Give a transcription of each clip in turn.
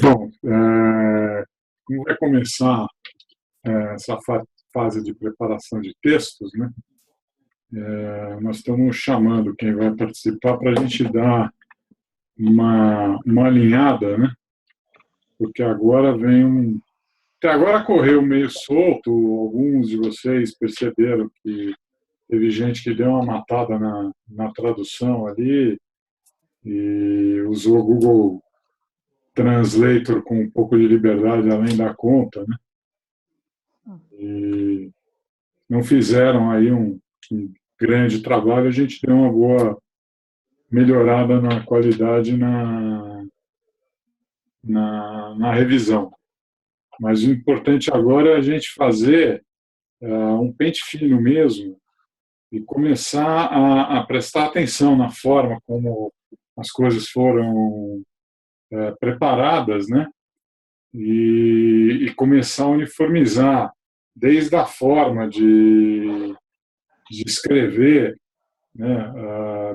Bom, como vai começar essa fase de preparação de textos, né? Nós estamos chamando quem vai participar para a gente dar uma alinhada, né? Porque agora vem até agora correu meio solto, alguns de vocês perceberam que teve gente que deu uma matada na tradução ali e usou o Google Translator com um pouco de liberdade além da conta, né? E não fizeram aí um grande trabalho, a gente deu uma boa melhorada na qualidade na revisão. Mas o importante agora é a gente fazer um pente fino mesmo e começar a prestar atenção na forma como as coisas foram preparadas, né? E começar a uniformizar desde a forma de escrever, né?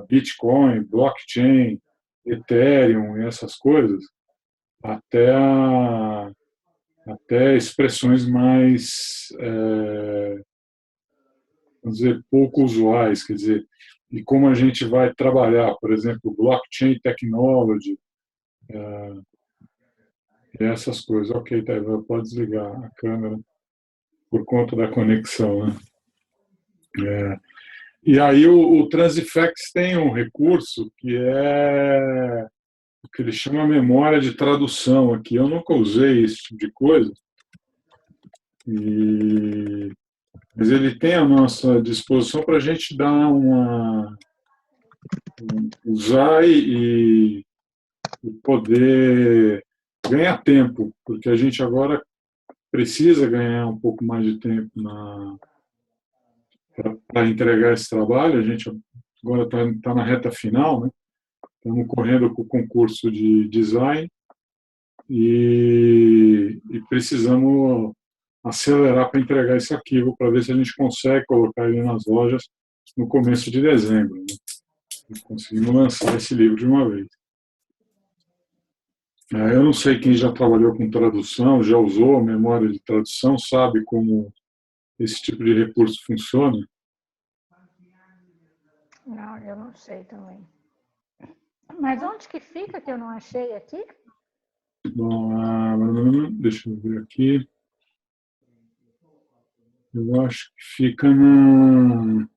Bitcoin, blockchain, Ethereum e essas coisas, até, até expressões mais, vamos dizer, pouco usuais, quer dizer, e como a gente vai trabalhar, por exemplo, blockchain technology, e essas coisas. Ok, tá, pode desligar a câmera por conta da conexão, né? E aí o Transifex tem um recurso que é o que ele chama memória de tradução aqui. Eu nunca usei esse tipo de coisa, e, mas ele tem à nossa disposição para a gente dar usar e poder ganhar tempo, porque a gente agora precisa ganhar um pouco mais de tempo para entregar esse trabalho. A gente agora está na reta final, né? Estamos correndo com o concurso de design e precisamos acelerar para entregar esse arquivo para ver se a gente consegue colocar ele nas lojas no começo de dezembro, né? E conseguimos lançar esse livro de uma vez. Eu não sei quem já trabalhou com tradução, já usou memória de tradução, sabe como esse tipo de recurso funciona? Não, eu não sei também. Mas onde que fica que eu não achei aqui? Bom, deixa eu ver aqui. Eu acho que fica na.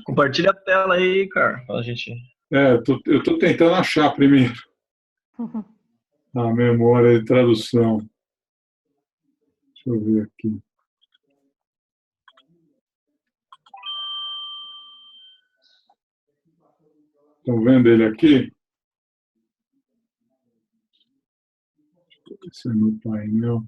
Compartilha a tela aí, cara, pra gente. Eu estou tentando achar primeiro a memória de tradução. Deixa eu ver aqui. Estão vendo ele aqui? Esse é no painel.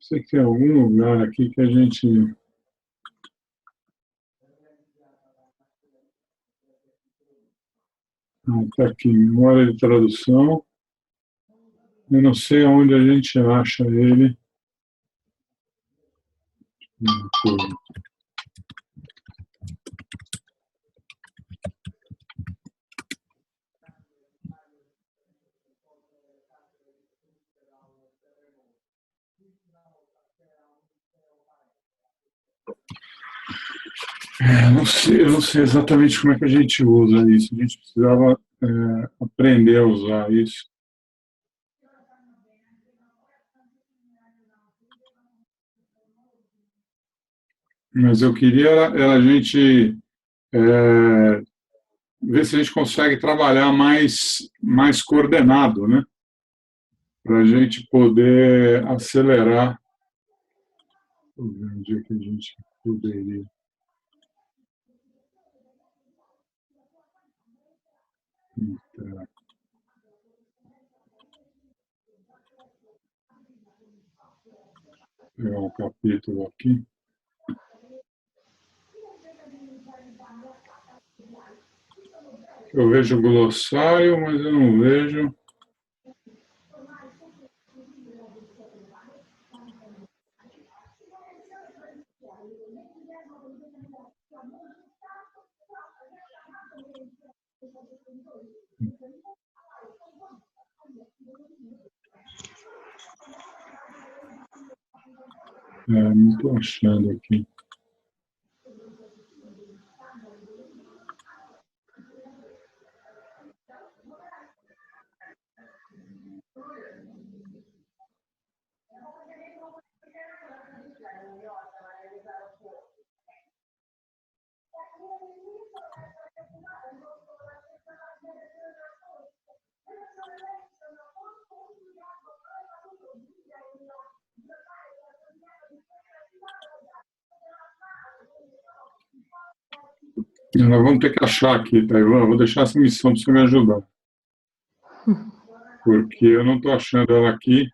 Sei que tem algum lugar aqui que a gente. Está aqui, memória de tradução. Eu não sei onde a gente acha ele. Eu não sei exatamente como é que a gente usa isso. A gente precisava aprender a usar isso. Mas eu queria era a gente ver se a gente consegue trabalhar mais coordenado, né? Para a gente poder acelerar. Onde é que a gente poderia? Pegar um capítulo aqui. Eu vejo o glossário, mas eu não vejo. Não estou achando aqui. Nós vamos ter que achar aqui, Taiwan. Vou deixar essa missão para você me ajudar. Porque eu não estou achando ela aqui,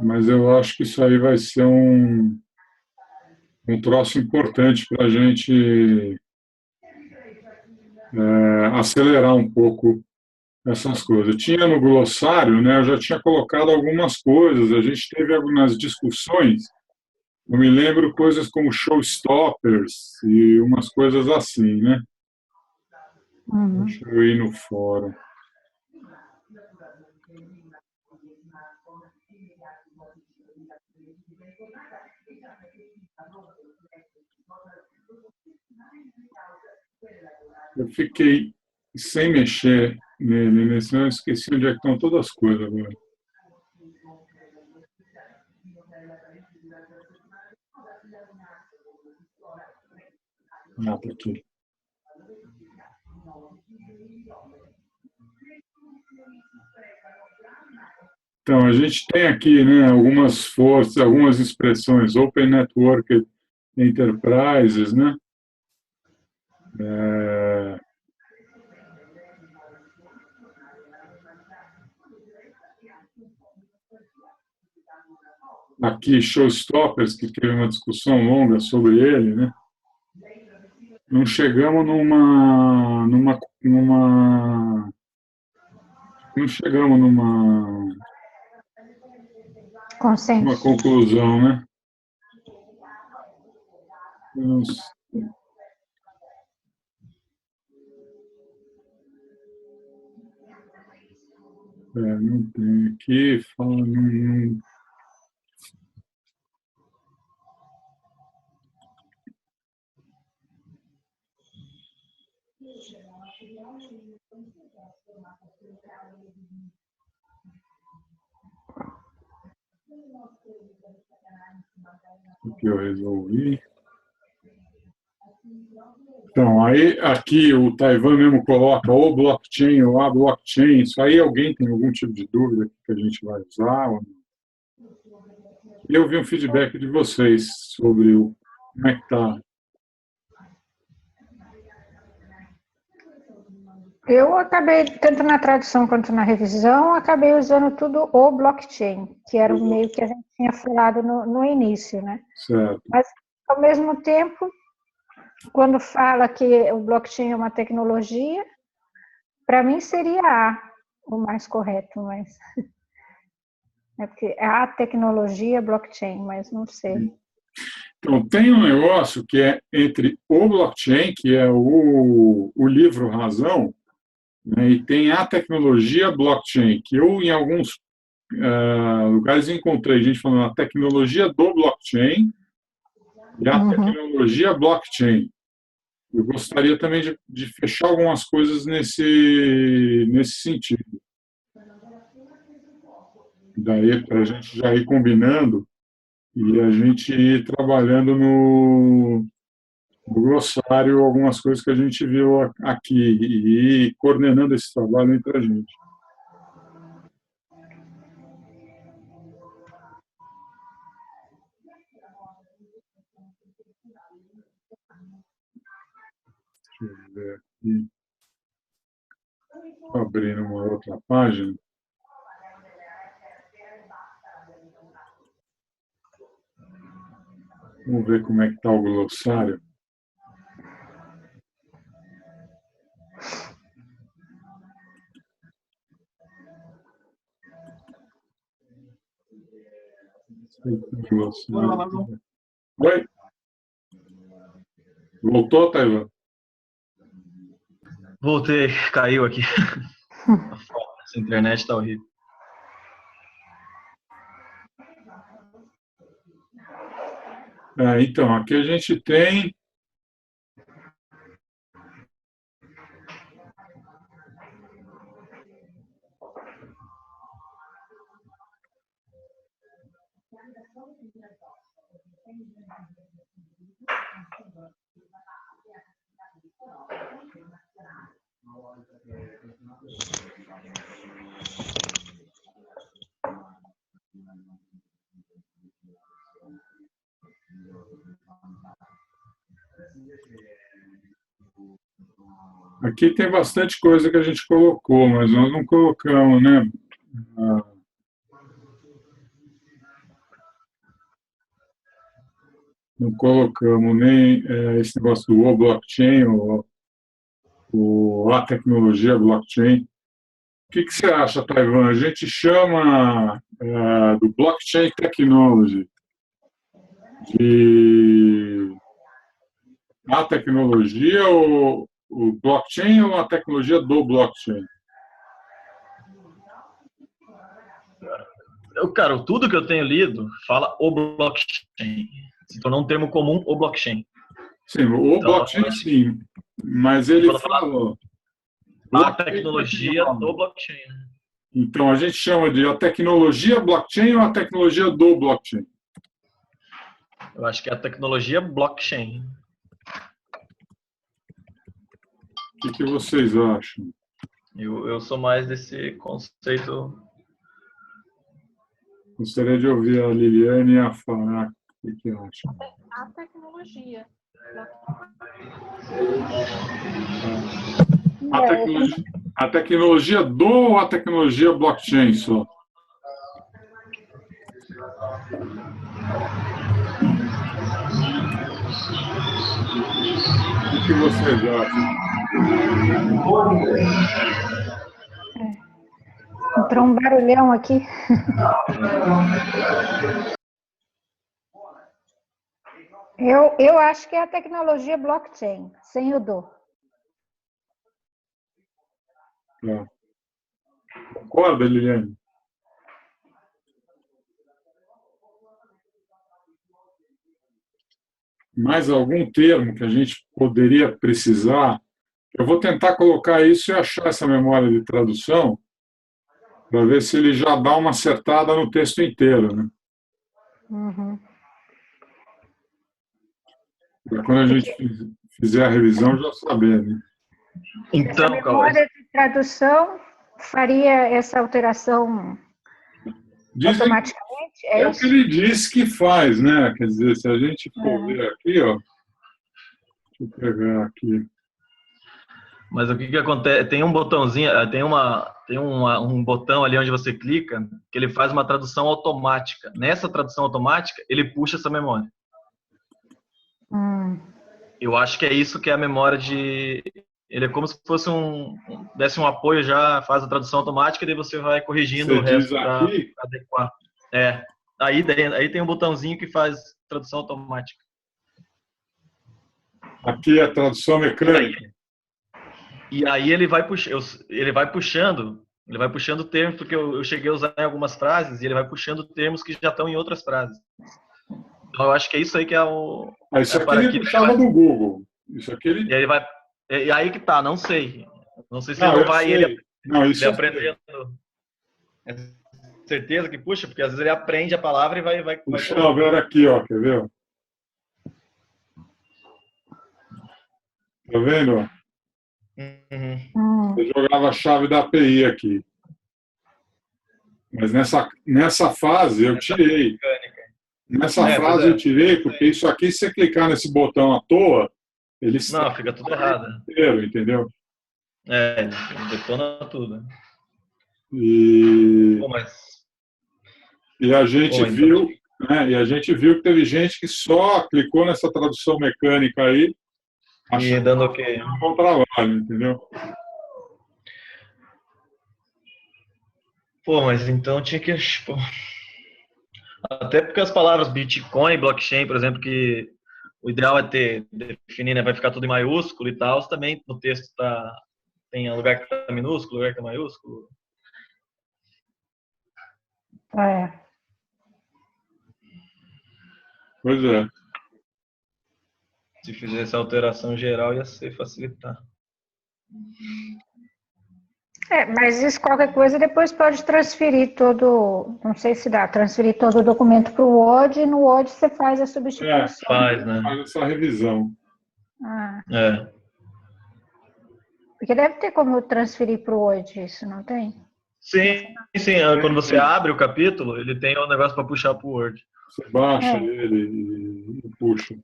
mas eu acho que isso aí vai ser um troço importante para a gente acelerar um pouco essas coisas. Tinha no glossário, né, eu já tinha colocado algumas coisas, a gente teve algumas discussões, eu me lembro coisas como showstoppers e umas coisas assim, né? Deixa eu ir no fórum. Eu fiquei sem mexer nele, senão eu esqueci onde é que estão todas as coisas agora. Ah, tá aqui. Então, a gente tem aqui, né, algumas forças, algumas expressões, Open Network Enterprises, né? Aqui, Showstoppers, que teve uma discussão longa sobre ele, né? Não chegamos não chegamos numa Consenso. conclusão, né? Não sei. Não tem aqui, fala, não. O que eu resolvi. Então, aí aqui o Taiwan mesmo coloca o blockchain ou a blockchain. Isso aí alguém tem algum tipo de dúvida que a gente vai usar? Ou não? Eu vi um feedback de vocês sobre como é que está. Eu acabei, tanto na tradução quanto na revisão, acabei usando tudo o blockchain, que era o meio que a gente tinha falado no início, né? Certo. Mas, ao mesmo tempo, quando fala que o blockchain é uma tecnologia, para mim seria o mais correto, mas é porque é a tecnologia blockchain, mas não sei. Então, tem um negócio que é entre o blockchain, que é o livro Razão, né, e tem a tecnologia blockchain, que eu, em alguns lugares, encontrei gente falando a tecnologia do blockchain e a tecnologia blockchain. Eu gostaria também de fechar algumas coisas nesse sentido. Daí, para a gente já ir combinando e a gente ir trabalhando no glossário algumas coisas que a gente viu aqui e ir coordenando esse trabalho entre a gente. Deixa eu ver aqui. Estou abrindo uma outra página. Vamos ver como é que está o glossário. Oi? Voltou, Taiwan? Voltei, caiu aqui. Essa internet tá horrível. Então, aqui a gente tem. Aqui tem bastante coisa que a gente colocou, mas nós não colocamos, né? Ah, não colocamos nem esse negócio do o blockchain, a tecnologia blockchain. O que você acha, Taiwan? A gente chama do blockchain technology de a tecnologia ou o blockchain ou a tecnologia do blockchain? Cara, tudo que eu tenho lido fala o blockchain. Se tornou um termo comum, o blockchain. Sim, o Então, blockchain sim, mas ele quando fala falou a blockchain tecnologia do technology. blockchain. Então a gente chama de a tecnologia blockchain ou a tecnologia do blockchain? Eu acho que é a tecnologia blockchain. O que vocês acham? Eu sou mais desse conceito. Gostaria de ouvir a Liliane e a Fará. O que acham? A tecnologia. A tecnologia do ou a tecnologia blockchain só? O que vocês acham? Entrou um barulhão aqui. Eu acho que é a tecnologia blockchain, sem o do. Concorda, Liliane? Mais algum termo que a gente poderia precisar? Eu vou tentar colocar isso e achar essa memória de tradução para ver se ele já dá uma acertada no texto inteiro, né? Uhum. Para quando a gente fizer a revisão, já saber, né? Então, essa memória de tradução faria essa alteração automaticamente? É o que ele diz que faz, né? Quer dizer, se a gente for ver aqui, ó, deixa eu pegar aqui. Mas o que acontece? Tem um botãozinho, um botão ali onde você clica que ele faz uma tradução automática. Nessa tradução automática, ele puxa essa memória. Eu acho que é isso que é a memória de. Ele é como se fosse desse um apoio, já faz a tradução automática e daí você vai corrigindo Você o resto diz para aqui, adequar. Aí tem um botãozinho que faz tradução automática. aqui é a tradução mecânica. E aí ele vai puxando termos, porque eu cheguei a usar em algumas frases, e ele vai puxando termos que já estão em outras frases. Então eu acho que é isso aí que é o. Isso aqui ele puxava do Google. Isso aqui ele. E ele vai. E aí que tá, não sei. Não sei se Não, ele não eu vai sei. Não, isso ele eu sei. aprendendo. É certeza que puxa, porque às vezes ele aprende a palavra e vai. Puxa, agora aqui, ó, quer ver? Tá vendo? Uhum. Eu jogava a chave da API aqui. Mas nessa fase eu tirei. Nessa fase eu tirei, porque isso aqui, se você clicar nesse botão à toa, ele Não, fica tudo errado. inteiro, entendeu? Ele detona tudo. E, Pô, mas... e a gente Pô, viu, né? E a gente viu que teve gente que só clicou nessa tradução mecânica aí, E dando o quê? um bom trabalho, entendeu? Pô, mas então tinha que. Pô, até porque as palavras Bitcoin, blockchain, por exemplo, que o ideal é definir, né? Vai ficar tudo em maiúsculo e tal, também no texto tem lugar que tá minúsculo, lugar que tá maiúsculo. Pois é. Se fizesse alteração geral, ia ser facilitar. Mas isso, qualquer coisa, depois pode transferir todo, não sei se dá, transferir todo o documento para o Word, e no Word você faz a substituição. Faz, né? Faz essa revisão. Porque deve ter como transferir para o Word isso, não tem? Sim. Quando você abre o capítulo, ele tem um negócio para puxar para o Word. Você baixa ele e puxa.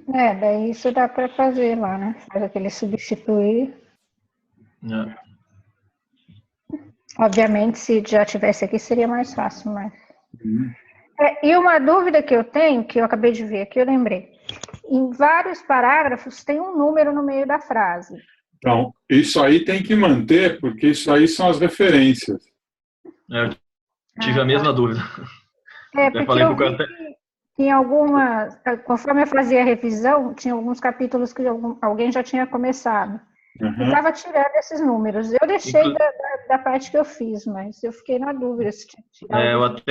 Daí isso dá para fazer lá, né? Faz aquele substituir. Obviamente, se já tivesse aqui, seria mais fácil, mas... e uma dúvida que eu tenho, que eu acabei de ver aqui, eu lembrei. Em vários parágrafos tem um número no meio da frase. Então, isso aí tem que manter, porque isso aí são as referências. Eu tive a mesma dúvida. Porque eu vi que em algumas... Conforme eu fazia a revisão, tinha alguns capítulos que alguém já tinha começado. E estava tirando esses números. Eu deixei da parte que eu fiz, mas eu fiquei na dúvida se tinha tirado.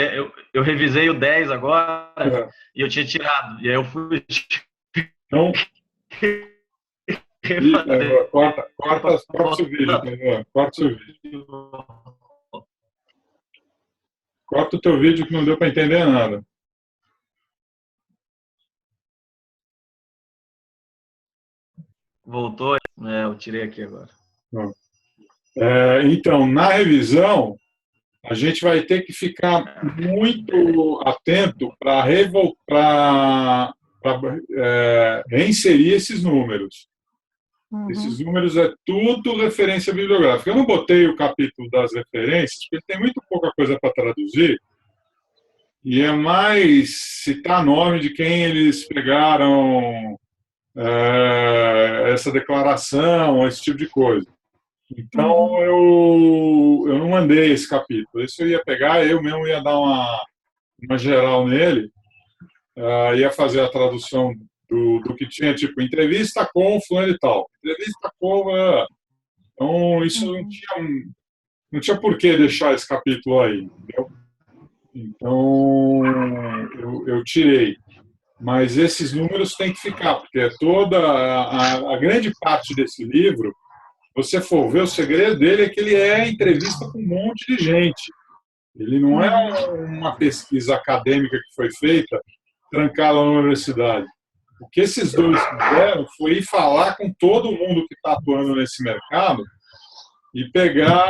Eu revisei o 10 agora e eu tinha tirado. E aí eu fui... Então, corta o seu vídeo, entendeu? Corta o seu vídeo. Corta o teu vídeo que não deu para entender nada. Voltou? Eu tirei aqui agora. Então, na revisão, a gente vai ter que ficar muito atento para reinserir esses números. Esses números é tudo referência bibliográfica. Eu não botei o capítulo das referências, porque tem muito pouca coisa para traduzir, e é mais citar nome de quem eles pegaram essa declaração, esse tipo de coisa. Então, eu não mandei esse capítulo. Esse eu ia pegar, eu mesmo ia dar uma geral nele, ia fazer a tradução do que tinha, tipo, entrevista com fulano e tal. Entrevista com... Então, isso não tinha por que deixar esse capítulo aí, entendeu? Então, eu tirei. Mas esses números têm que ficar, porque toda a grande parte desse livro, você for ver, o segredo dele é que ele é entrevista com um monte de gente. Ele não é uma pesquisa acadêmica que foi feita trancada na universidade. O que esses dois fizeram foi ir falar com todo mundo que está atuando nesse mercado e pegar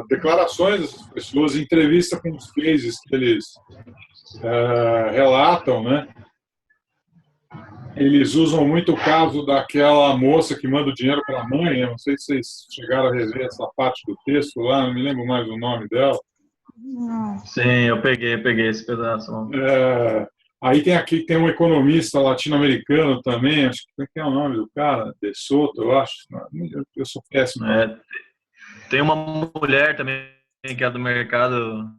declarações dessas pessoas, entrevista com os cases que eles relatam, né? Eles usam muito o caso daquela moça que manda o dinheiro para a mãe. Eu não sei se vocês chegaram a rever essa parte do texto lá, não me lembro mais o nome dela. Sim, eu peguei esse pedaço. Aí tem um economista latino-americano também, acho que é o nome do cara, De Soto, eu acho. Eu sou péssimo. Tem uma mulher também que é do mercado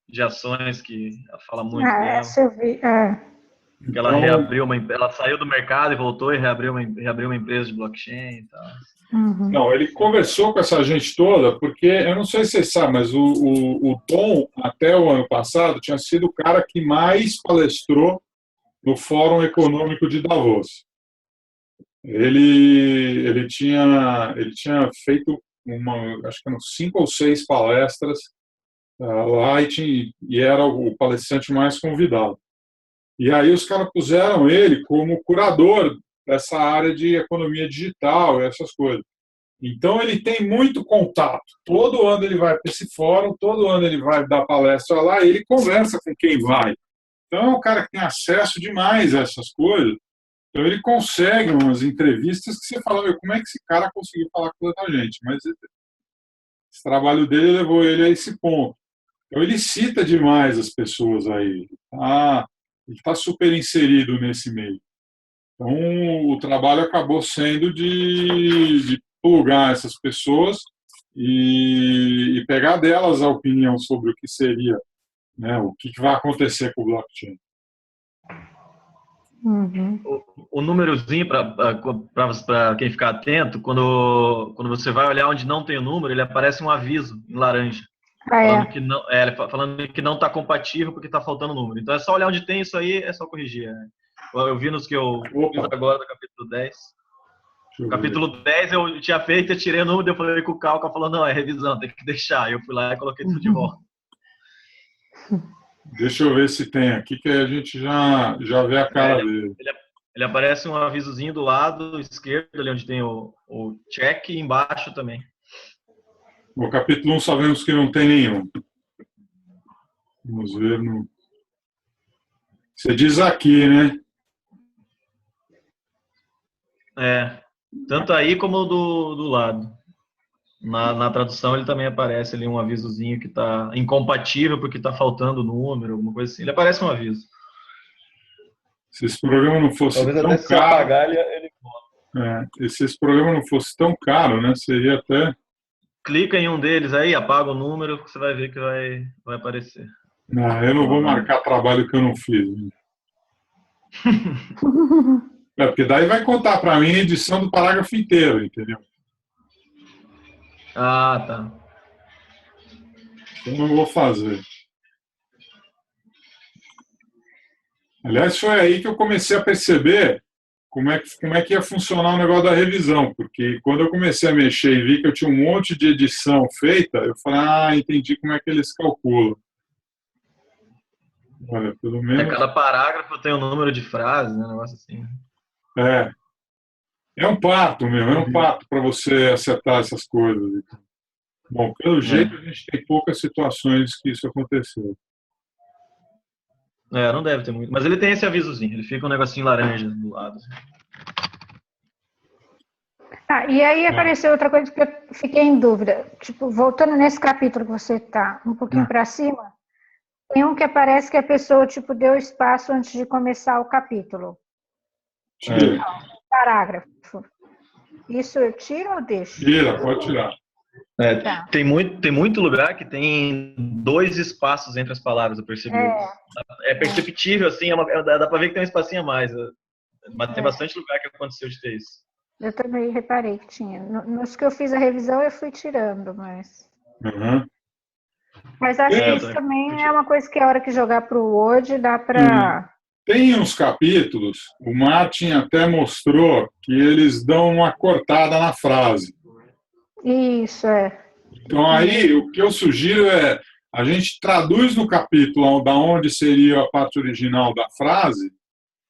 de ações que fala muito dela. Essa eu vi. Que ela reabriu ela saiu do mercado e voltou e reabriu uma empresa de blockchain e tal. Não, ele conversou com essa gente toda, porque eu não sei se vocês sabem, mas o Tom, até o ano passado, tinha sido o cara que mais palestrou no Fórum Econômico de Davos. Ele tinha feito acho que eram 5 ou 6 palestras lá e era o palestrante mais convidado. E aí os caras puseram ele como curador dessa área de economia digital e essas coisas. Então ele tem muito contato. Todo ano ele vai para esse fórum, todo ano ele vai dar palestra lá e ele conversa com quem vai. Então é um cara que tem acesso demais a essas coisas. Então ele consegue umas entrevistas que você fala, como é que esse cara conseguiu falar com tanta gente? Mas esse trabalho dele levou ele a esse ponto. Então ele cita demais as pessoas aí. Ele está super inserido nesse meio. Então, o trabalho acabou sendo de plugar essas pessoas e pegar delas a opinião sobre o que seria, né, o que vai acontecer com o blockchain. O númerozinho, para quem ficar atento, quando você vai olhar onde não tem o número, ele aparece um aviso em laranja. Ah, falando é. que não, falando que não está compatível porque está faltando número. Então é só olhar onde tem isso aí, é só corrigir. Né? Eu vi nos que eu fiz Opa, agora do capítulo 10. deixa eu ver. Capítulo 10 eu tinha feito, eu tirei o número, eu falei com o Calca, falou, não, é revisão, tem que deixar. Eu fui lá e coloquei tudo de volta. Deixa eu ver se tem aqui, que aí a gente já vê a cara dele. Ele aparece um avisozinho do lado esquerdo, ali onde tem o check, e embaixo também. No capítulo 1 sabemos que não tem nenhum. Vamos ver. Você diz aqui, né? Tanto aí como do lado. Na tradução ele também aparece ali um avisozinho que está incompatível porque está faltando o número, alguma coisa assim. Ele aparece um aviso. Se esse programa não fosse Talvez tão até se caro, apagar ele se esse programa não fosse tão caro, né? Seria até. clica em um deles aí, apaga o número, que você vai ver que vai aparecer. Não, eu não vou marcar trabalho que eu não fiz. Né? Porque daí vai contar para mim a edição do parágrafo inteiro, entendeu? Ah, tá. Eu não vou fazer. Aliás, foi aí que eu comecei a perceber como é que ia funcionar o negócio da revisão, porque quando eu comecei a mexer e vi que eu tinha um monte de edição feita, eu falei, entendi como é que eles calculam. Olha, pelo menos. Cada parágrafo tem um número de frases, né? Um negócio assim. É um parto mesmo, é um parto para você acertar essas coisas. Bom, pelo jeito a gente tem poucas situações que isso aconteceu. Não deve ter muito. Mas ele tem esse avisozinho, ele fica um negocinho laranja do lado. E aí apareceu outra coisa que eu fiquei em dúvida. Tipo, voltando nesse capítulo que você está um pouquinho para cima, tem um que aparece que a pessoa tipo deu espaço antes de começar o capítulo. Tira. Parágrafo. Isso eu tiro ou deixo? Tira, pode tirar. Tá. Tem muito lugar que tem 2 espaços entre as palavras, eu percebi. É perceptível, assim, dá para ver que tem um espacinho a mais. Mas tem bastante lugar que aconteceu de ter isso. Eu também reparei que tinha. Nos que eu fiz a revisão eu fui tirando, mas... Uhum. Mas acho que isso também é uma coisa que a hora que jogar para o Word dá para... Tem uns capítulos, o Martin até mostrou que eles dão uma cortada na frase. Isso, Então aí o que eu sugiro é a gente traduz no capítulo da onde seria a parte original da frase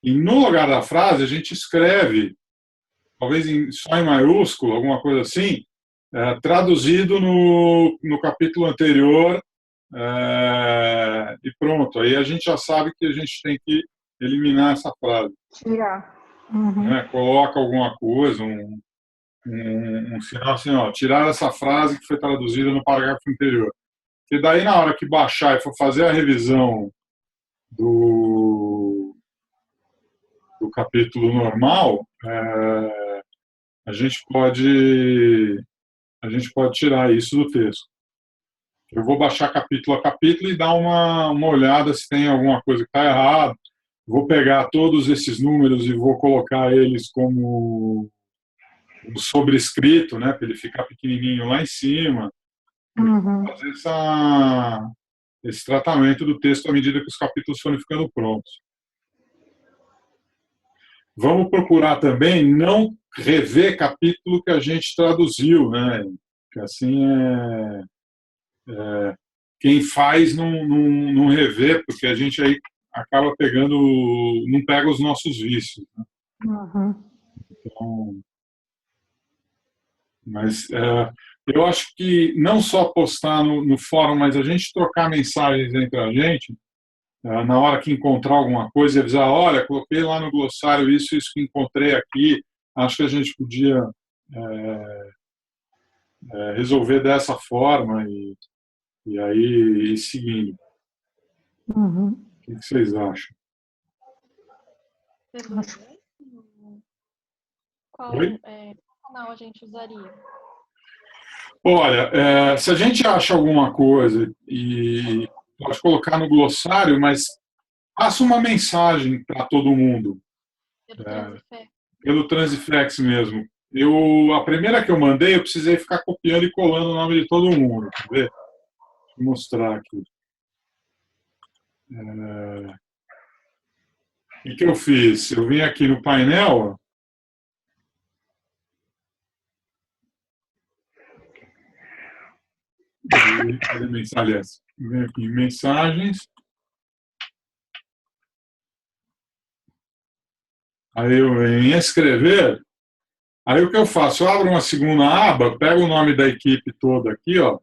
e no lugar da frase a gente escreve, talvez só em maiúsculo, alguma coisa assim, traduzido no capítulo anterior e pronto. Aí a gente já sabe que a gente tem que eliminar essa frase. Tirar. Coloca alguma coisa, um sinal assim, tirar essa frase que foi traduzida no parágrafo anterior. E daí, na hora que baixar e for fazer a revisão do capítulo normal, a gente pode tirar isso do texto. Eu vou baixar capítulo a capítulo e dar uma olhada se tem alguma coisa que está errada. Vou pegar todos esses números e vou colocar eles como sobrescrito, né, para ele ficar pequenininho lá em cima. Fazer esse tratamento do texto à medida que os capítulos forem ficando prontos. Vamos procurar também não rever capítulo que a gente traduziu, né? Que assim quem faz não revê, porque a gente aí acaba pegando, não pega os nossos vícios. Né? Então, mas eu acho que não só postar no fórum, mas a gente trocar mensagens entre a gente, na hora que encontrar alguma coisa, e avisar, olha, coloquei lá no glossário isso que encontrei aqui, acho que a gente podia resolver dessa forma e aí ir seguindo. O que vocês acham? Qual canal a gente usaria? Olha, se a gente acha alguma coisa e pode colocar no glossário, mas faça uma mensagem para todo mundo. Pelo Transifex mesmo. A primeira que eu mandei, eu precisei ficar copiando e colando o nome de todo mundo. Quer ver? Vou mostrar aqui. O que eu fiz? Eu vim aqui no painel. Aliás, vem aqui em mensagens. Aí eu venho em escrever. Aí o que eu faço? Eu abro uma segunda aba, pego o nome da equipe toda aqui, ó.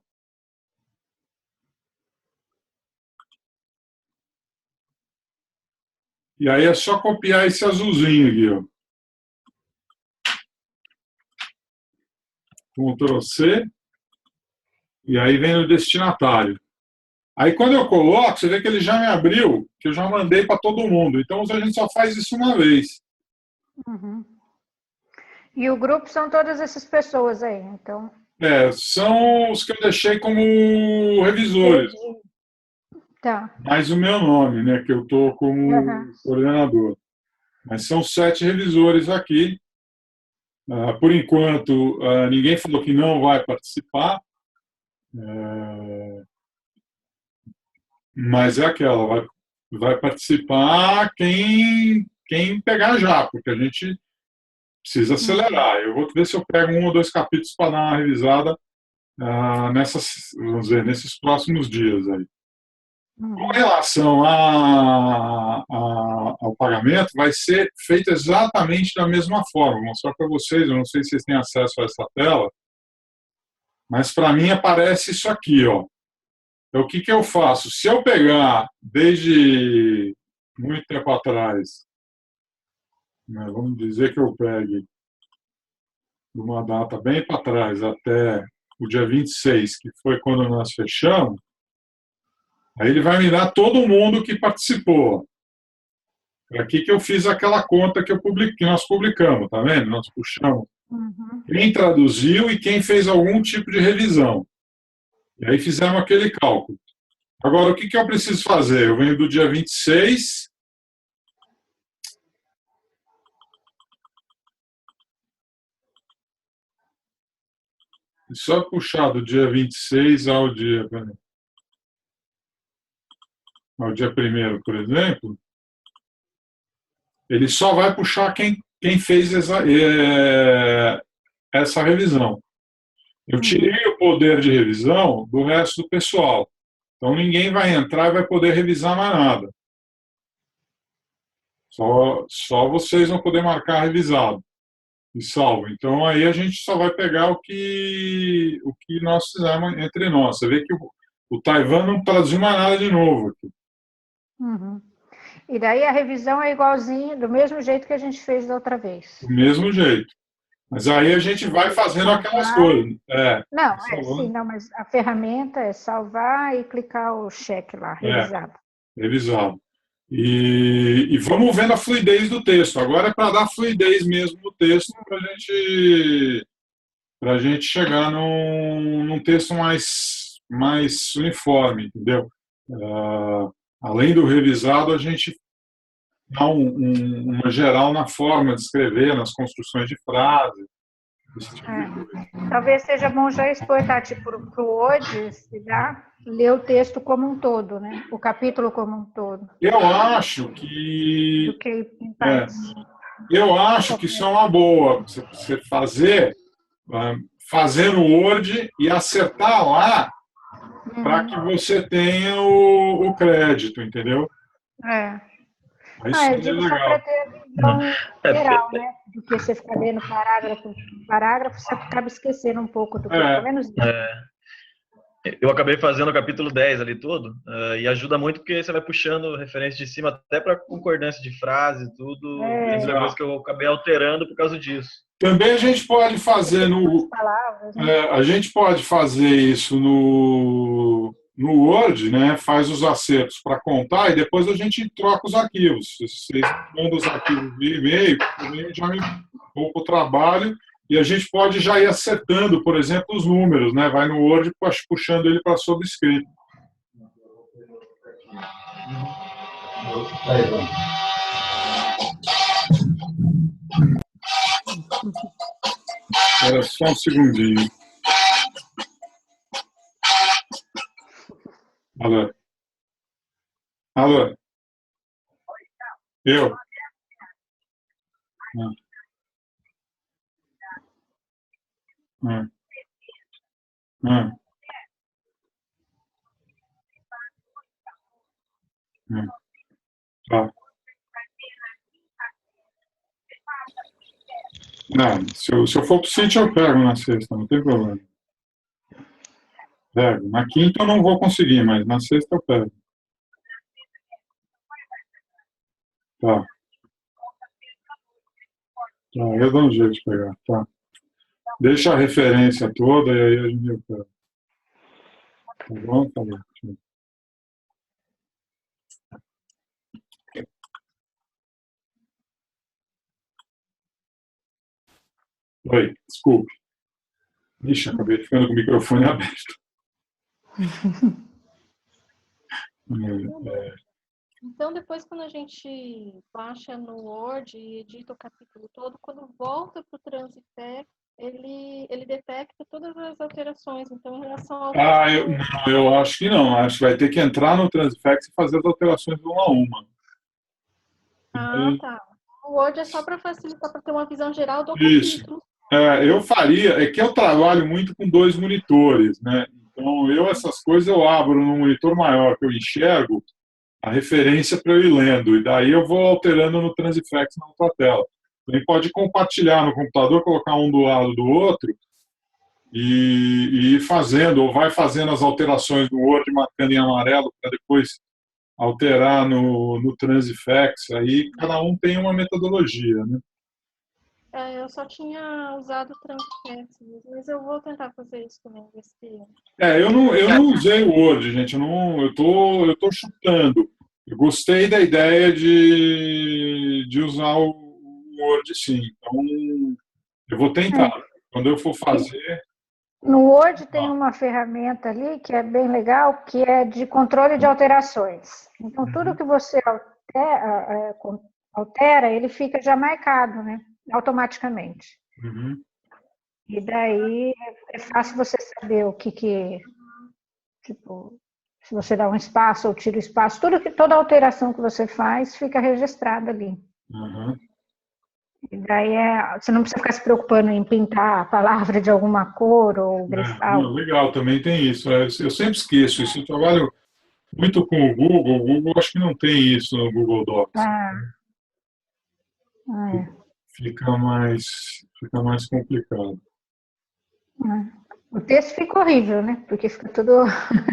E aí é só copiar esse azulzinho aqui, ó. Ctrl C. E aí vem o destinatário. Aí quando eu coloco, você vê que ele já me abriu, que eu já mandei para todo mundo. Então a gente só faz isso uma vez. Uhum. E o grupo são todas essas pessoas aí, então. São os que eu deixei como revisores. Tá. Mais o meu nome, né, que eu estou como coordenador. Mas são 7 revisores aqui. Por enquanto, ninguém falou que não vai participar. Mas é aquela, vai participar quem pegar já, porque a gente precisa acelerar. Eu vou ver se eu pego 1 ou 2 capítulos para dar uma revisada vamos dizer, nesses próximos dias aí. Com relação ao pagamento, vai ser feito exatamente da mesma forma. Vou mostrar para vocês, eu não sei se vocês têm acesso a essa tela, mas para mim aparece isso aqui, ó. Então, o que eu faço? Se eu pegar desde muito tempo atrás, né, vamos dizer que eu pegue de uma data bem para trás até o dia 26, que foi quando nós fechamos, aí ele vai me dar todo mundo que participou. É aqui que eu fiz aquela conta que nós publicamos, tá vendo? Nós puxamos quem traduziu e quem fez algum tipo de revisão. E aí fizemos aquele cálculo. Agora, o que eu preciso fazer? Eu venho do dia 26. E só puxar do dia 26 ao dia 1º, por exemplo, ele só vai puxar quem fez essa revisão. Eu tirei o poder de revisão do resto do pessoal. Então, ninguém vai entrar e vai poder revisar mais nada. Só vocês vão poder marcar revisado e salvo. Então, aí a gente só vai pegar o que nós fizemos entre nós. Você vê que o Taiwan não traduziu mais nada de novo aqui. E daí a revisão é igualzinho, do mesmo jeito que a gente fez da outra vez. Do mesmo jeito. Mas aí a gente vai fazendo aquelas coisas. Mas a ferramenta é salvar e clicar o cheque lá, revisado. Revisado. E vamos vendo a fluidez do texto. Agora é para dar fluidez mesmo no texto, para a gente chegar num texto mais uniforme, entendeu? Além do revisado, a gente dá uma geral na forma de escrever, nas construções de frase. Talvez seja bom já exportar para o Word, se dá, ler o texto como um todo, né? O capítulo como um todo. Eu acho que... Do que em partes. Eu acho que isso é uma boa, você fazer no Word e acertar lá para que você tenha o crédito, acredito só para ter a visão geral, né? Do que você ficar lendo parágrafo, você acaba esquecendo um pouco do que, pelo menos isso. Eu acabei fazendo o capítulo 10 ali todo, e ajuda muito porque você vai puxando referência de cima até para concordância de frase e tudo. Isso é coisa que eu acabei alterando por causa disso. Também a gente pode fazer a gente pode fazer isso no Word, né? Faz os acertos para contar e depois a gente troca os arquivos. Vocês mandam os arquivos via e-mail, também já me poupa o trabalho. E a gente pode já ir acertando, por exemplo, os números, né? Vai no Word puxando ele para sobrescrito. Era só um segundinho. Alô? Alô? Eu? Ah, ah, ah, ah, tá. Não, se eu for pro sítio, eu pego na sexta, não tem problema. Pego. Na quinta eu não vou conseguir, mas na sexta eu pego. Tá, tá, eu dou um jeito de pegar. Tá. Deixa a referência toda e aí a gente pega. Tá bom? Tá bom. Oi, desculpe. Ixi, acabei ficando com o microfone aberto. Então, depois, quando a gente baixa no Word e edita o capítulo todo, quando volta para o Transifex, ele detecta todas as alterações. Então, em relação ao Ah, texto. não, eu acho que não. Acho que vai ter que entrar no Transifex e fazer as alterações uma a uma. Ah, tá. O Word é só para facilitar, para ter uma visão geral do Isso. capítulo. Eu faria, é que eu trabalho muito com dois monitores, né? Então, essas coisas eu abro num monitor maior que eu enxergo a referência para eu ir lendo, e daí eu vou alterando no Transifex na outra tela. Também pode compartilhar no computador, colocar um do lado do outro e ir fazendo, ou vai fazendo as alterações no Word, marcando em amarelo, para depois alterar no Transifex. Aí cada um tem uma metodologia, né? Eu só tinha usado o Transifex, mas eu vou tentar fazer isso também. Ver se... Eu não usei o Word, gente. Eu tô chutando. Eu gostei da ideia de usar o Word, sim. Então, eu vou tentar. Quando eu for fazer. No Word tem uma ferramenta ali que é bem legal, que é de controle de alterações. Então, tudo que você altera, ele fica já marcado, né? Automaticamente. Uhum. E daí é fácil você saber o que tipo, se você dá um espaço ou tira o espaço, toda alteração que você faz fica registrada ali. Uhum. E daí você não precisa ficar se preocupando em pintar a palavra de alguma cor ou grifar. Não, legal, também tem isso. Eu sempre esqueço isso. Eu trabalho muito com o Google. O Google acho que não tem isso no Google Docs. Fica mais complicado. O texto fica horrível, né? Porque fica tudo.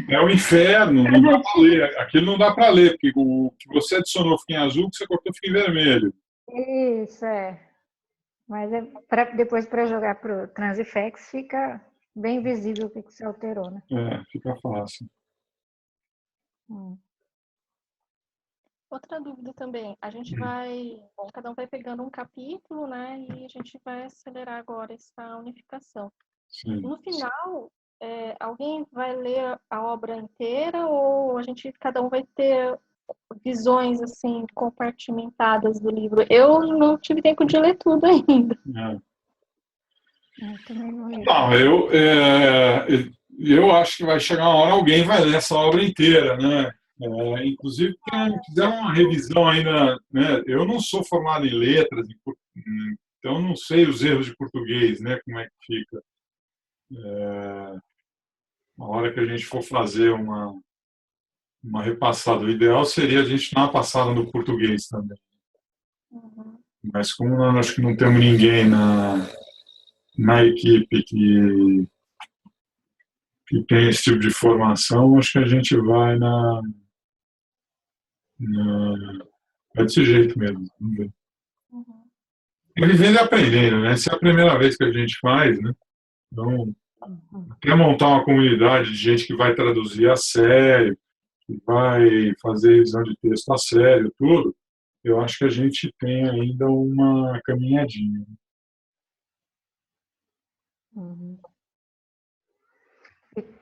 É o inferno, não dá para ler. Aquilo não dá para ler, porque o que você adicionou fica em azul, o que você cortou fica em vermelho. Isso, é. Mas depois para jogar para o Transifex fica bem visível o que você alterou, né? Fica fácil. Outra dúvida também, a gente vai, bom, cada um vai pegando um capítulo, né, e a gente vai acelerar agora essa unificação. Sim. No final, alguém vai ler a obra inteira ou cada um vai ter visões, assim, compartimentadas do livro? Eu não tive tempo de ler tudo ainda. Eu também não li. Não, eu acho que vai chegar uma hora alguém vai ler essa obra inteira, né? Inclusive, fizeram uma revisão ainda, né? Eu não sou formado em letras, então não sei os erros de português, né? Como é que fica. Na hora que a gente for fazer uma repassada, o ideal seria a gente dar uma passada no português também. Uhum. Mas como nós acho que não temos ninguém na equipe que tem esse tipo de formação, acho que a gente vai desse jeito mesmo. Vamos ver. Uhum. Ele vem aprendendo, né? Essa é a primeira vez que a gente faz, né? Então, até montar uma comunidade de gente que vai traduzir a sério, que vai fazer revisão de texto a sério, tudo, eu acho que a gente tem ainda uma caminhadinha.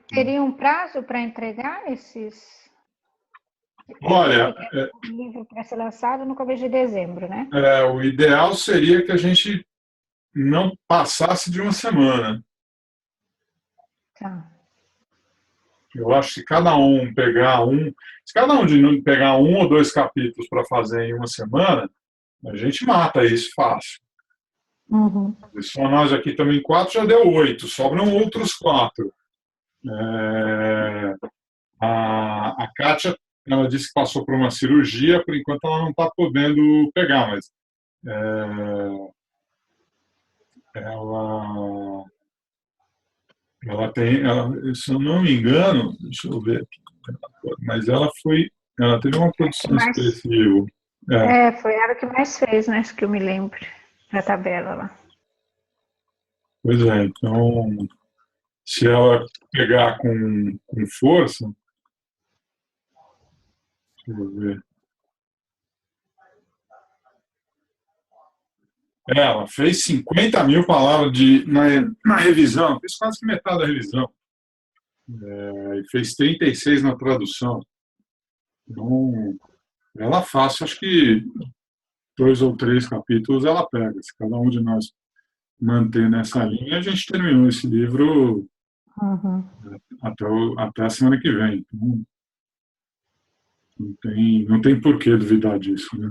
Teria um prazo para entregar esses. Olha, O livro para ser lançado no começo de dezembro, né? o ideal seria que a gente não passasse de uma semana. Tá. Eu acho que se cada um pegar um ou dois capítulos para fazer em uma semana, a gente mata isso fácil. Uhum. Só nós aqui também 4 já deu 8, sobram outros 4. A Kátia, ela disse que passou por uma cirurgia, por enquanto ela não está podendo pegar, mas ela tem, se eu não me engano, deixa eu ver aqui, mas ela teve uma produção expressiva. Foi ela que mais fez, né? Acho que eu me lembro da tabela lá. Pois é, então, se ela pegar com força, deixa eu ver. Ela fez 50 mil palavras na revisão, fez quase que metade da revisão. E fez 36 na tradução. Então, ela fácil, acho que 2 ou 3 capítulos ela pega. Se cada um de nós manter nessa linha, a gente terminou esse livro até a semana que vem. Então, não tem por que duvidar disso, né?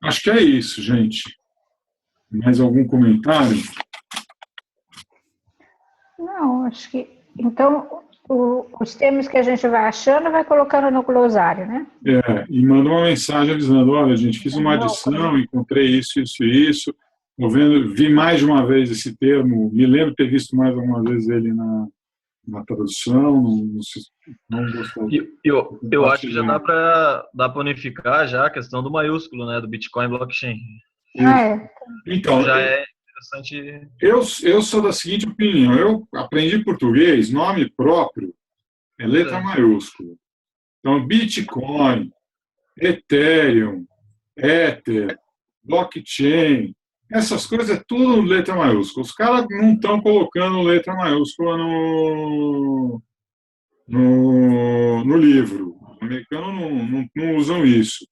Acho que é isso, gente. Mais algum comentário? Não, acho que... Então, os termos que a gente vai achando, vai colocando no glossário, né? E manda uma mensagem avisando, olha, gente, fiz uma adição, encontrei isso, isso e isso. Vi mais de uma vez esse termo, me lembro de ter visto mais alguma vez ele na tradução, não gostei. Eu acho que já dá para unificar já a questão do maiúsculo, né, do Bitcoin blockchain. Então, já é interessante. Eu sou da seguinte opinião, eu aprendi português, nome próprio é letra maiúscula. Então, Bitcoin, Ethereum, Ether, blockchain, essas coisas é tudo letra maiúscula. Os caras não estão colocando letra maiúscula no livro. Os americanos não usam isso.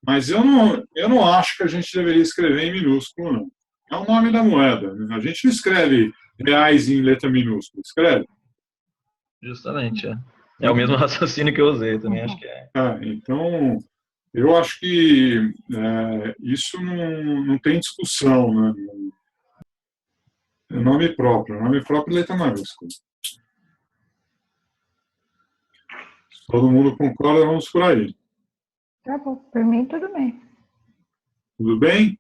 Mas eu não acho que a gente deveria escrever em minúsculo, não. É o nome da moeda. A gente não escreve reais em letra minúscula, escreve. Justamente, é o mesmo raciocínio que eu usei também, acho que é. Então, eu acho que isso não tem discussão, né? É nome próprio letra maiúscula. Todo mundo concorda, vamos por aí. Tá bom, por mim tudo bem. Tudo bem?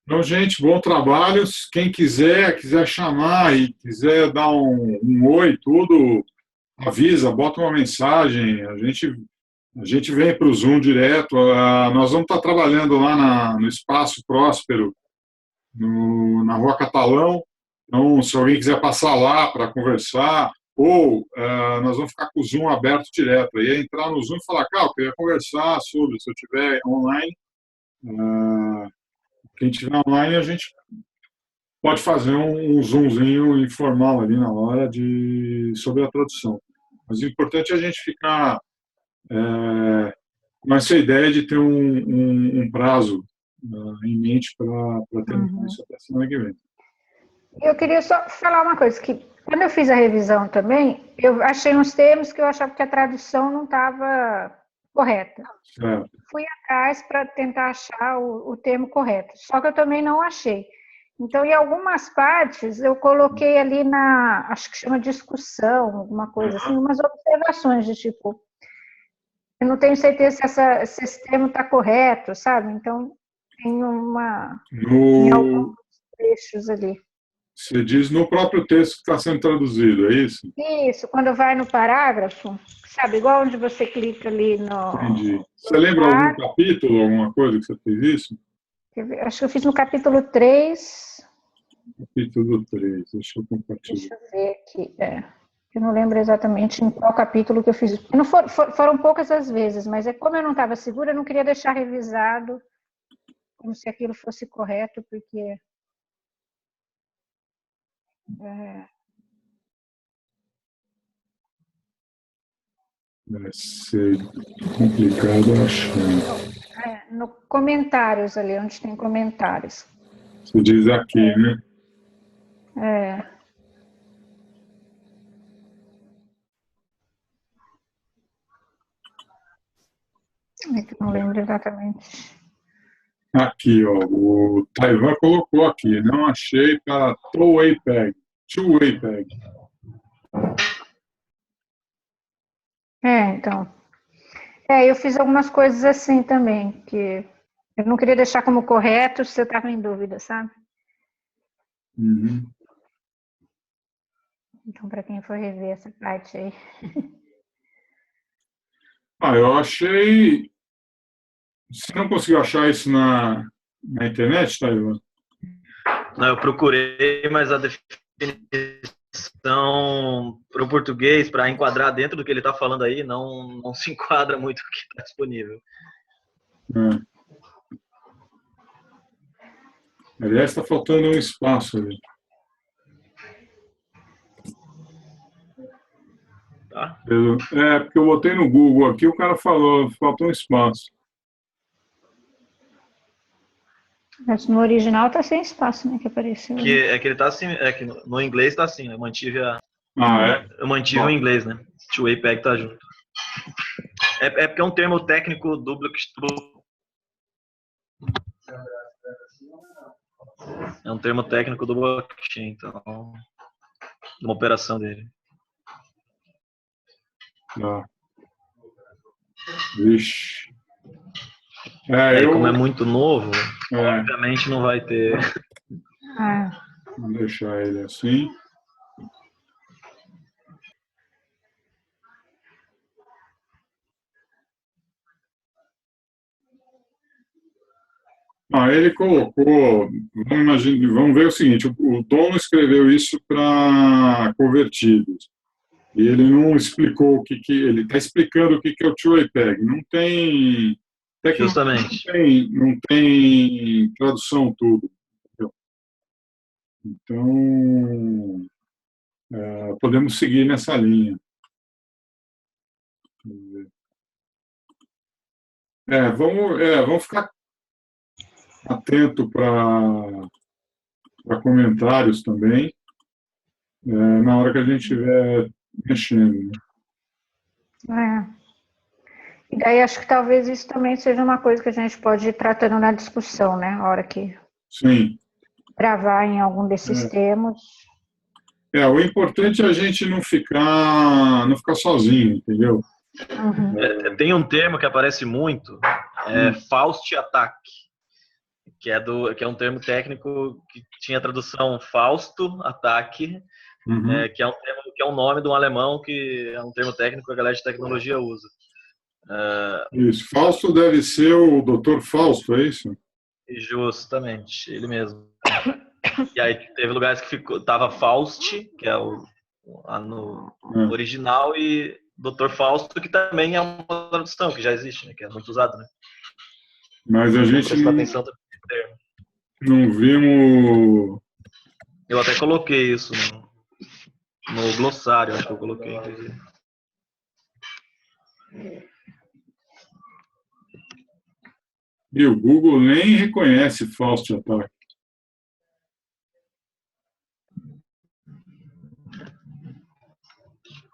Então, gente, bom trabalho. Quem quiser chamar e quiser dar um oi, tudo, avisa, bota uma mensagem. A gente vem para o Zoom direto. Nós vamos estar trabalhando lá no Espaço Próspero, na Rua Catalão. Então, se alguém quiser passar lá para conversar, ou nós vamos ficar com o Zoom aberto direto. Aí entrar no Zoom e falar, cara, eu queria conversar sobre, se eu estiver online. Quem estiver online, a gente pode fazer um zoomzinho informal ali na hora sobre a tradução. Mas o importante é a gente ficar com essa ideia de ter um prazo em mente para terminar isso até a semana que vem. Eu queria só falar uma coisa, que quando eu fiz a revisão também, eu achei uns termos que eu achava que a tradução não estava correta. Certo. Fui atrás para tentar achar o termo correto, só que eu também não achei. Então, em algumas partes, eu coloquei ali acho que chama discussão, alguma coisa assim, umas observações de tipo, eu não tenho certeza se esse termo está correto, sabe? Então, tem em alguns trechos ali. Você diz no próprio texto que está sendo traduzido, é isso? Isso, quando vai no parágrafo, sabe, igual onde você clica ali no... Entendi. Você lembra algum capítulo, alguma coisa que você fez isso? Acho que eu fiz no capítulo 3. Capítulo 3, deixa eu compartilhar. Deixa eu ver aqui, eu não lembro exatamente em qual capítulo que eu fiz. Não foram poucas as vezes, mas como eu não estava segura, eu não queria deixar revisado como se aquilo fosse correto, porque... Vai ser complicado achar. No comentários ali, onde tem comentários. Você diz aqui, né? É. É que eu não lembro exatamente. Aqui, ó, o Taiwan colocou aqui, não achei para two-way peg. Two-way peg. Então. Eu fiz algumas coisas assim também, que eu não queria deixar como correto se eu estava em dúvida, sabe? Uhum. Então, para quem for rever essa parte aí. Eu achei. Você não conseguiu achar isso na internet, Taiwan? Não, eu procurei, mas a definição para o português, para enquadrar dentro do que ele está falando aí, não se enquadra muito o que está disponível. Aliás, está faltando um espaço ali. Tá? Porque eu botei no Google aqui, o cara falou, faltou um espaço. Mas no original tá sem espaço, né? Que apareceu. Que ele tá assim, que no inglês tá assim, né? Eu mantive Bom. o inglês, né? Two-way peg tá junto. É porque é um termo técnico do blockchain. É um termo técnico do blockchain, então, uma operação dele. Vixe. Como é muito novo, obviamente não vai ter. Vou deixar ele assim. Ele colocou, vamos ver o seguinte, o dono escreveu isso para convertidos. E ele não explicou o que ele está explicando o que é o two-way peg. Não tem, Justamente. Não tem tradução tudo. Então, podemos seguir nessa linha. Vamos ficar atento para comentários também, na hora que a gente estiver mexendo. E daí acho que talvez isso também seja uma coisa que a gente pode ir tratando na discussão, né? A hora que gravar em algum desses termos. O importante é a gente não ficar sozinho, entendeu? Uhum. Tem um termo que aparece muito, Faust Attack, que é um termo técnico que tinha a tradução Fausto Ataque, que é um nome de um alemão, que é um termo técnico que a galera de tecnologia usa. Isso, Fausto deve ser o Dr. Fausto, é isso? Justamente, ele mesmo. E aí teve lugares que tava Faust, que é no original, e Dr. Fausto, que também é uma tradução que já existe, né, que é muito usado, né? Mas a gente não vimos. Eu até coloquei isso no glossário, acho que eu coloquei, inclusive. E o Google nem reconhece Faust Attack.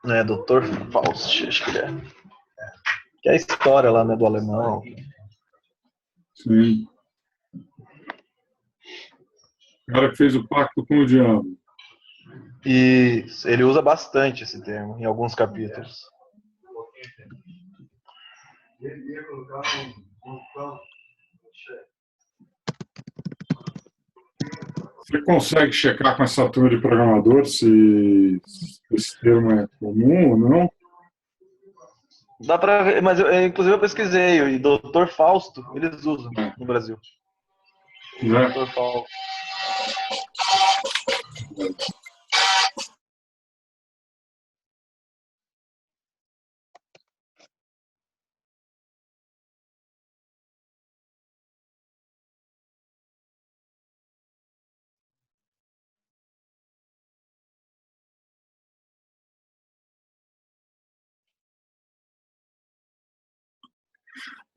Dr. Faust, acho que é. Que é a história lá, né, do alemão. Sim. O cara que fez o pacto com o diabo. E ele usa bastante esse termo em alguns capítulos. Você consegue checar com essa turma de programador se esse termo é comum ou não? Dá pra ver, mas inclusive eu pesquisei, e Dr. Fausto, eles usam no Brasil. Dr. Fausto.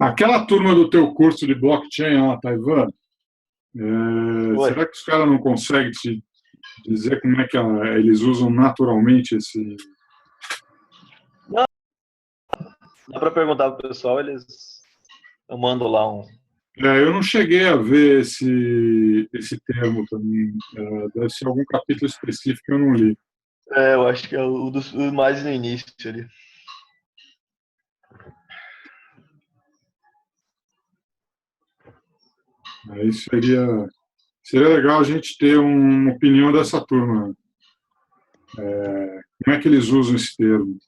Aquela turma do teu curso de blockchain lá, Taiwan, será que os caras não conseguem dizer como é que eles usam naturalmente esse... Dá para perguntar pro pessoal, eu mando lá um. Eu não cheguei a ver esse termo também. Deve ser algum capítulo específico que eu não li. Eu acho que é o mais no início ali. Aí seria legal a gente ter uma opinião dessa turma. Como é que eles usam esse termo?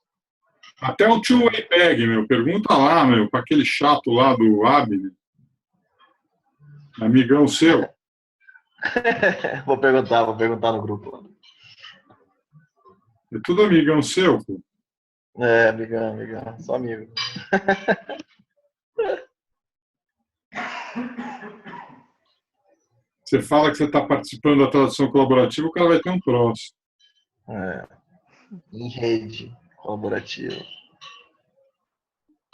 Até o two-way bag, meu. Pergunta lá, meu, para aquele chato lá do Abner. Amigão seu. Vou perguntar no grupo. É tudo amigão seu, pô. Amigão, só amigo. Você fala que você está participando da tradução colaborativa, o cara vai ter um troço. Em rede colaborativa.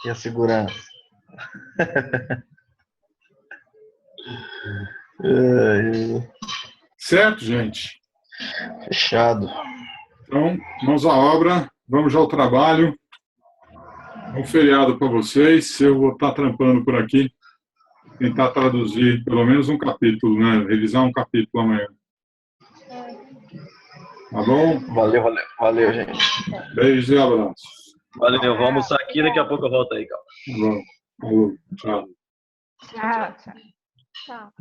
E a segurança. Certo, gente? Fechado. Então, mãos à obra, vamos já ao trabalho. Bom feriado para vocês. Eu vou estar trampando por aqui, tentar traduzir pelo menos um capítulo, né? Revisar um capítulo amanhã. Tá bom? Valeu, gente. Beijos e abraços. Valeu, vou almoçar aqui, daqui a pouco eu volto aí, cara. Tá bom. Falou. Tchau. Tchau, tchau. Tchau.